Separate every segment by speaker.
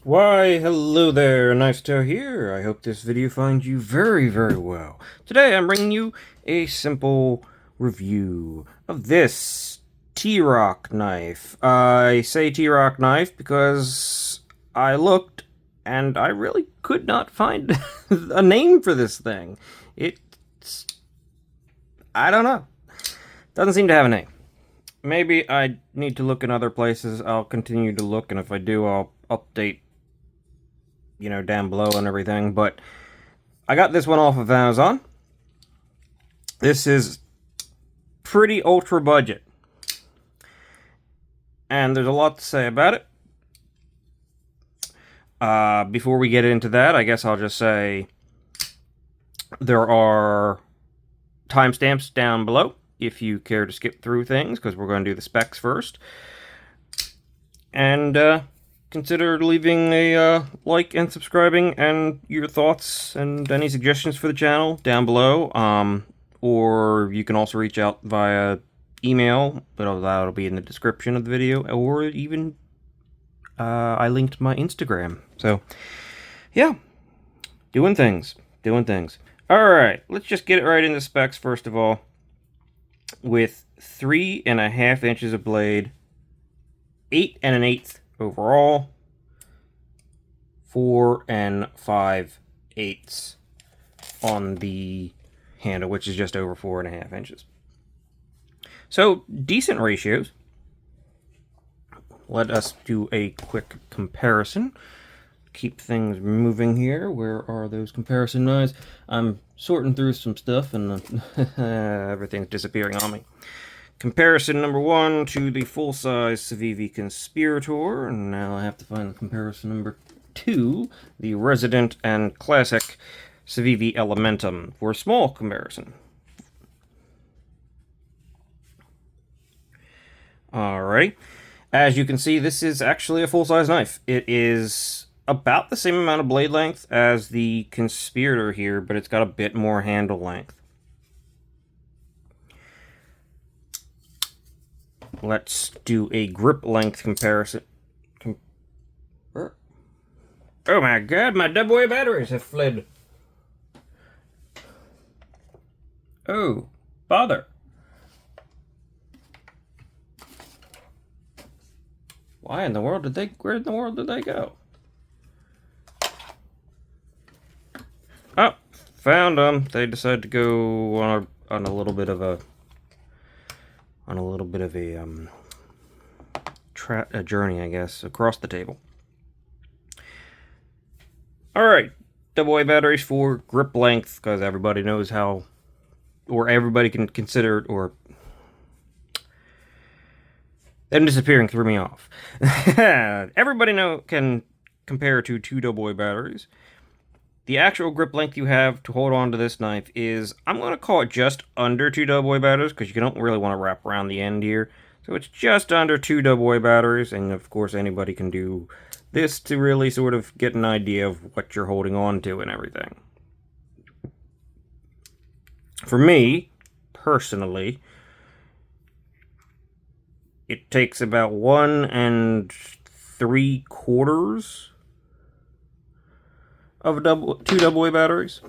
Speaker 1: Why, hello there, Nice to here. I hope this video finds you very, very well. Today I'm bringing you a simple review of this TROCK knife. I say TROCK knife because I looked and I really could not find a name for this thing. It's... I don't know. Doesn't seem to have a name. Maybe I need to look in other places. I'll continue to look, and if I do, I'll update down below and everything, but I got this one off of Amazon. This is pretty ultra budget, and there's a lot to say about it. Before we get into that, I guess I'll just say there are timestamps down below if you care to skip through things, because we're going to do the specs first. And consider leaving a like and subscribing, and your thoughts and any suggestions for the channel down below. Or you can also reach out via email, but that'll be in the description of the video, or even I linked my Instagram. So yeah, doing things. Alright, let's just get it right into specs first of all. With 3.5 inches of blade, 8 1/8 overall, 4 5/8 on the handle, which is just over 4.5 inches. So decent ratios. Let us do a quick comparison. Keep things moving here. Where are those comparison knives? I'm sorting through some stuff and everything's disappearing on me. Comparison number 1 to the full-size Civivi Conspirator. And now I have to find the comparison number 2, the Resident and Classic Civivi Elementum, for a small comparison. Alright. As you can see, this is actually a full-size knife. It is about the same amount of blade length as the Conspirator here, but it's got a bit more handle length. Let's do a grip length comparison. Oh my god, my AA batteries have fled. Oh, bother. Why in the world did where in the world did they go? Oh, found them. They decided to go on a little bit of a journey, I guess, across the table. Alright, AA batteries for grip length, because everybody knows how, or everybody can consider, or them disappearing threw me off. Everybody can compare to 2 AA batteries. The actual grip length you have to hold on to this knife is, I'm going to call it just under 2 AA batteries, because you don't really want to wrap around the end here. So it's just under 2 AA batteries, and of course anybody can do this to really sort of get an idea of what you're holding on to and everything. For me, personally, it takes about 1 3/4 of 2 AA batteries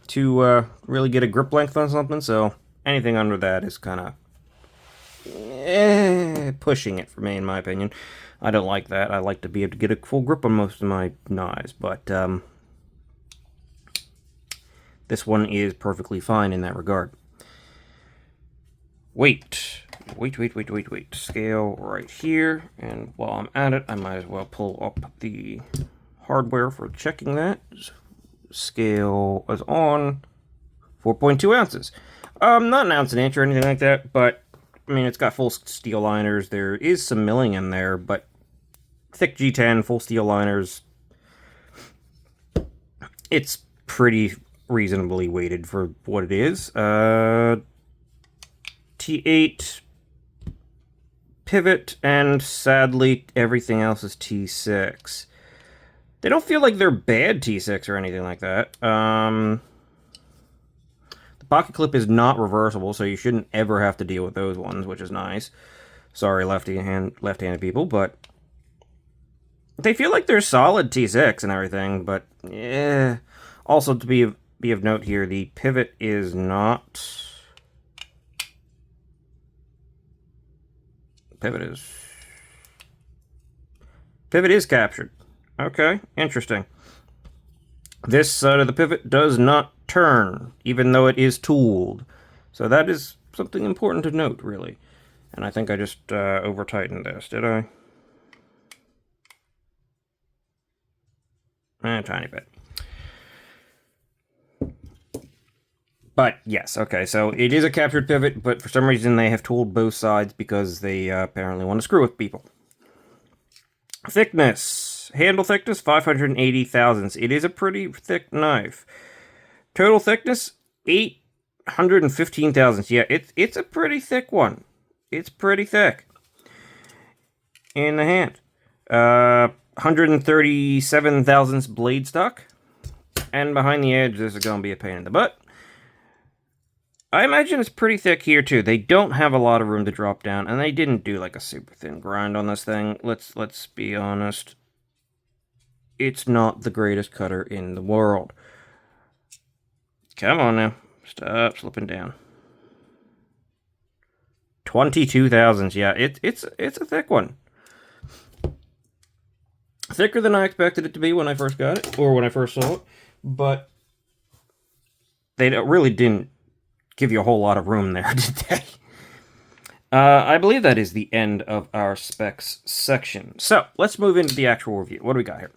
Speaker 1: to really get a grip length on something, so anything under that is kind of pushing it for me, in my opinion. I don't like that. I like to be able to get a full grip on most of my knives, but this one is perfectly fine in that regard. Wait. Scale right here, and while I'm at it, I might as well pull up the hardware for checking that. Scale is on 4.2 ounces. Not an ounce an inch or anything like that, but I mean, it's got full steel liners. There is some milling in there, but thick G10, full steel liners. It's pretty reasonably weighted for what it is. T8 pivot, and sadly, everything else is T6. They don't feel like they're bad T6 or anything like that. The pocket clip is not reversible, so you shouldn't ever have to deal with those ones, which is nice. Sorry, left-handed people, but They feel like they're solid T6 and everything, but yeah. Also, to be of note here, the pivot is not. Pivot is captured. Okay, interesting. This side of the pivot does not turn, even though it is tooled. So that is something important to note, really. And I think I just over-tightened this, did I? A tiny bit. But yes, okay, so it is a captured pivot, but for some reason they have tooled both sides because they apparently want to screw with people. Thickness. Handle thickness, 580 thousandths. It is a pretty thick knife. Total thickness, 815 thousandths. Yeah, it's a pretty thick one. It's pretty thick. In the hand. 137 thousandths blade stock. And behind the edge, this is going to be a pain in the butt. I imagine it's pretty thick here too. They don't have a lot of room to drop down, and they didn't do like a super thin grind on this thing. Let's be honest. It's not the greatest cutter in the world. Come on now. Stop slipping down. 22 thousandths. Yeah, it's a thick one. Thicker than I expected it to be when I first got it, or when I first saw it, but they really didn't give you a whole lot of room there, did they? I believe that is the end of our specs section. So, let's move into the actual review. What do we got here?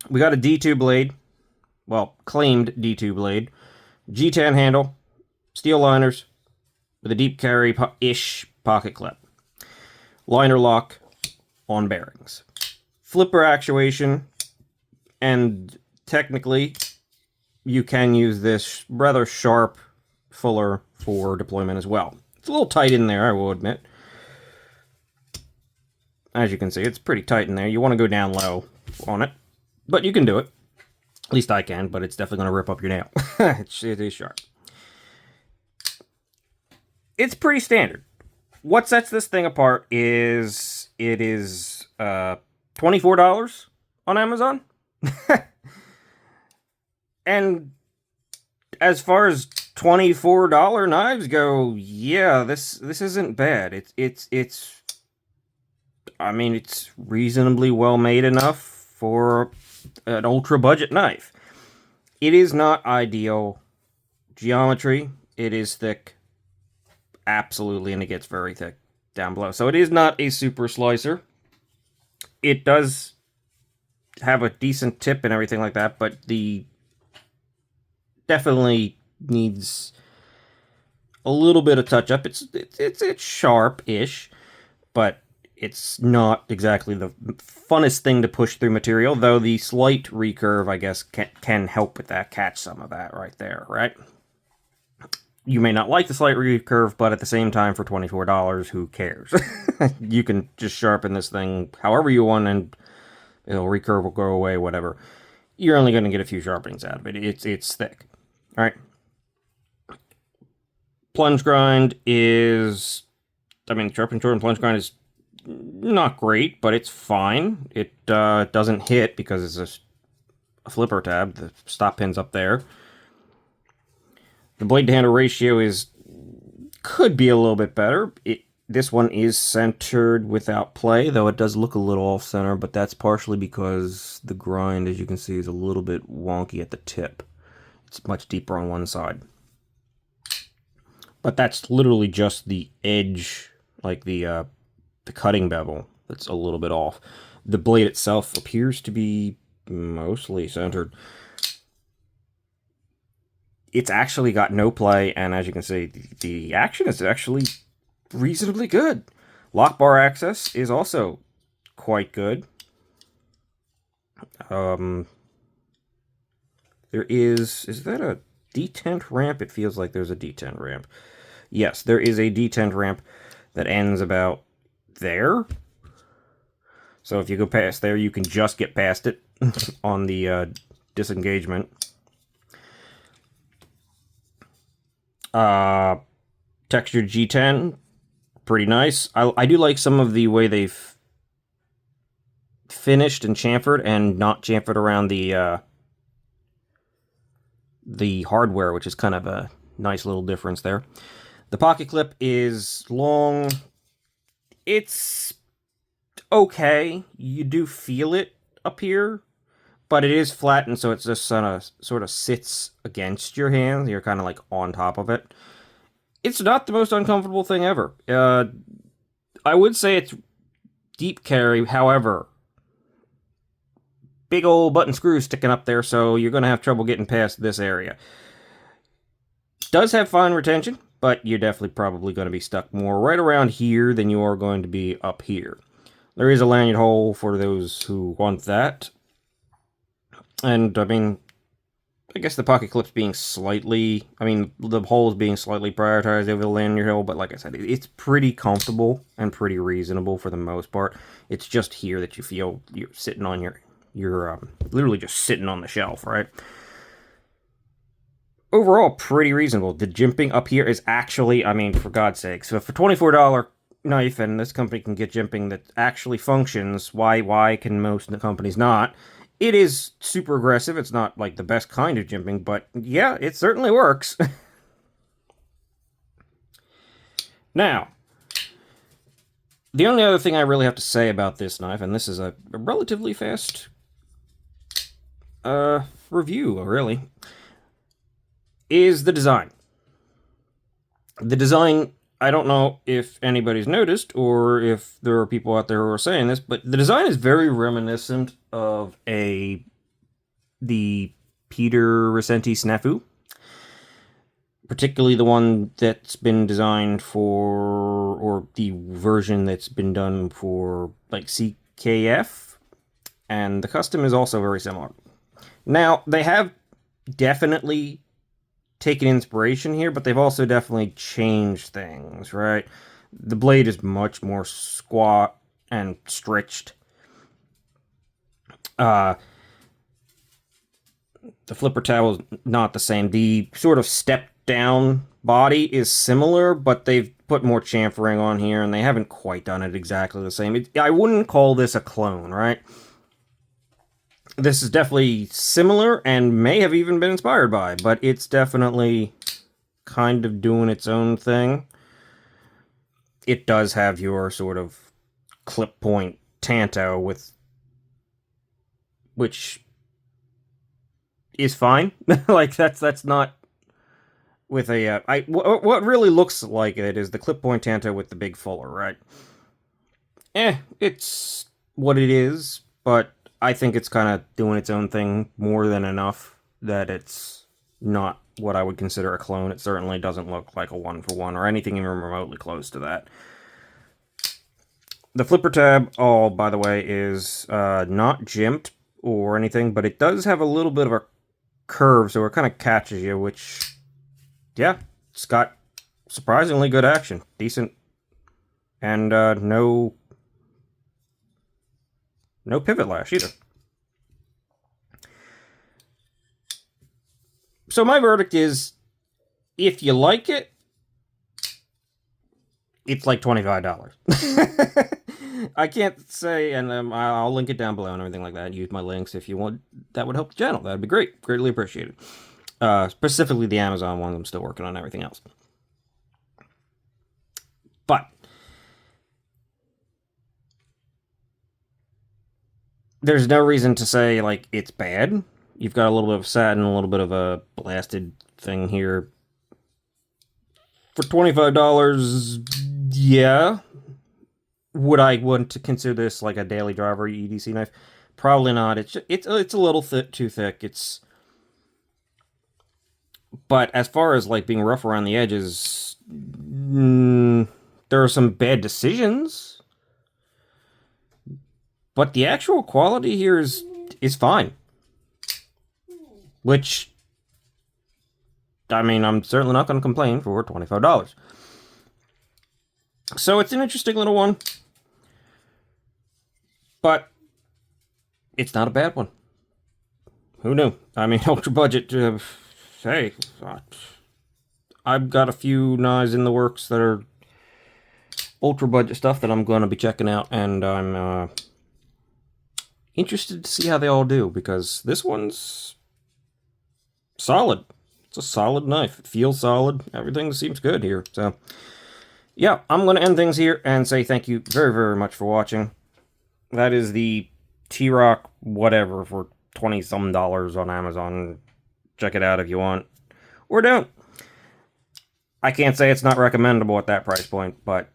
Speaker 1: We got a D2 blade. Well, claimed D2 blade. G10 handle. Steel liners. With a deep carry-ish pocket clip. Liner lock on bearings. Flipper actuation. And technically, you can use this rather sharp fuller for deployment as well. It's a little tight in there, I will admit. As you can see, it's pretty tight in there. You want to go down low on it, but you can do it. At least I can, but it's definitely going to rip up your nail. It is sharp. It's pretty standard. What sets this thing apart is it is $24 on Amazon. And as far as $24 knives go, yeah, this isn't bad. It's I mean, it's reasonably well made enough for an ultra budget knife. It is not ideal geometry. It is thick, absolutely, and it gets very thick down below. So it is not a super slicer. It does have a decent tip and everything like that, but the definitely needs a little bit of touch up. It's sharp-ish, but it's not exactly the funnest thing to push through material, though the slight recurve, I guess, can help with that, catch some of that right there, right? You may not like the slight recurve, but at the same time, for $24, who cares? You can just sharpen this thing however you want, and recurve will go away, whatever. You're only going to get a few sharpenings out of it. It's thick. All right. Plunge grind is, I mean, sharp and short and plunge grind is not great, but it's fine. It doesn't hit because it's a flipper tab. The stop pin's up there. The blade to handle ratio could be a little bit better. This one is centered without play, though it does look a little off center, but that's partially because the grind, as you can see, is a little bit wonky at the tip. It's much deeper on one side. But that's literally just the edge, like the cutting bevel, that's a little bit off. The blade itself appears to be mostly centered. It's actually got no play, and as you can see, the action is actually reasonably good. Lock bar access is also quite good. There is that a detent ramp? It feels like there's a detent ramp. Yes, there is a detent ramp that ends about there. So if you go past there, you can just get past it on the disengagement. Textured G10, pretty nice. I do like some of the way they've finished and chamfered and not chamfered around the hardware, which is kind of a nice little difference there. The pocket clip is long. It's okay. You do feel it up here, but it is flattened, so it's just sort of sits against your hand. You're kind of like on top of it. It's not the most uncomfortable thing ever. I would say it's deep carry, however, big old button screws sticking up there, so you're going to have trouble getting past this area. Does have fine retention, but you're definitely probably going to be stuck more right around here than you are going to be up here. There is a lanyard hole for those who want that. And, I mean, I guess the pocket clip's being slightly... I mean, the hole's being slightly prioritized over the lanyard hole, but like I said, it's pretty comfortable and pretty reasonable for the most part. It's just here that you feel you're sitting on you're literally just sitting on the shelf, right? Overall, pretty reasonable. The jimping up here is actually, I mean, for God's sake, so for $24 knife, and this company can get jimping that actually functions, why can most companies not? It is super aggressive. It's not like the best kind of jimping, but yeah, it certainly works. Now, the only other thing I really have to say about this knife, and this is a relatively fast review, really, is the design. The design, I don't know if anybody's noticed or if there are people out there who are saying this, but the design is very reminiscent of the Peter Recenti Snafu. Particularly the one that's been designed for, or the version that's been done for, like, CKF. And the custom is also very similar. Now, they have definitely taken inspiration here, but they've also definitely changed things, right? The blade is much more squat and stretched. The flipper tab is not the same. The sort of step-down body is similar, but they've put more chamfering on here, and they haven't quite done it exactly the same. I wouldn't call this a clone, right? This is definitely similar and may have even been inspired by, but it's definitely kind of doing its own thing. It does have your sort of clip point Tanto which is fine. Like that's not with a what really looks like it is the clip point Tanto with the big fuller, right? It's what it is, but I think it's kind of doing its own thing more than enough that it's not what I would consider a clone. It certainly doesn't look like a one-for-one or anything even remotely close to that. The flipper tab, by the way, is not jimped or anything, but it does have a little bit of a curve, so it kind of catches you, which, yeah, it's got surprisingly good action. Decent. And no pivot lash either. So my verdict is, if you like it, it's like $25. I can't say, and I'll link it down below and everything like that. Use my links if you want. That would help the channel. That'd be great. Greatly appreciated. Specifically the Amazon ones. I'm still working on everything else. But there's no reason to say, like, it's bad. You've got a little bit of satin, a little bit of a blasted thing here. For $25, yeah. Would I want to consider this like a daily driver EDC knife? Probably not. It's a little too thick. But as far as like being rough around the edges, there are some bad decisions. But the actual quality here is fine. Which, I mean, I'm certainly not going to complain for $25. So it's an interesting little one. But it's not a bad one. Who knew? I mean, ultra budget. Hey, I've got a few knives in the works that are ultra budget stuff that I'm going to be checking out, and I'm interested to see how they all do, because this one's solid. It's a solid knife. It feels solid. Everything seems good here. So, yeah, I'm going to end things here and say thank you very, very much for watching. That is the TROCK whatever for $20-some on Amazon. Check it out if you want. Or don't. I can't say it's not recommendable at that price point, but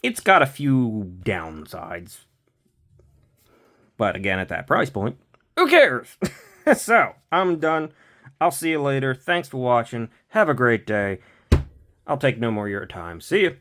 Speaker 1: it's got a few downsides. But again, at that price point, who cares? So, I'm done. I'll see you later. Thanks for watching. Have a great day. I'll take no more of your time. See you.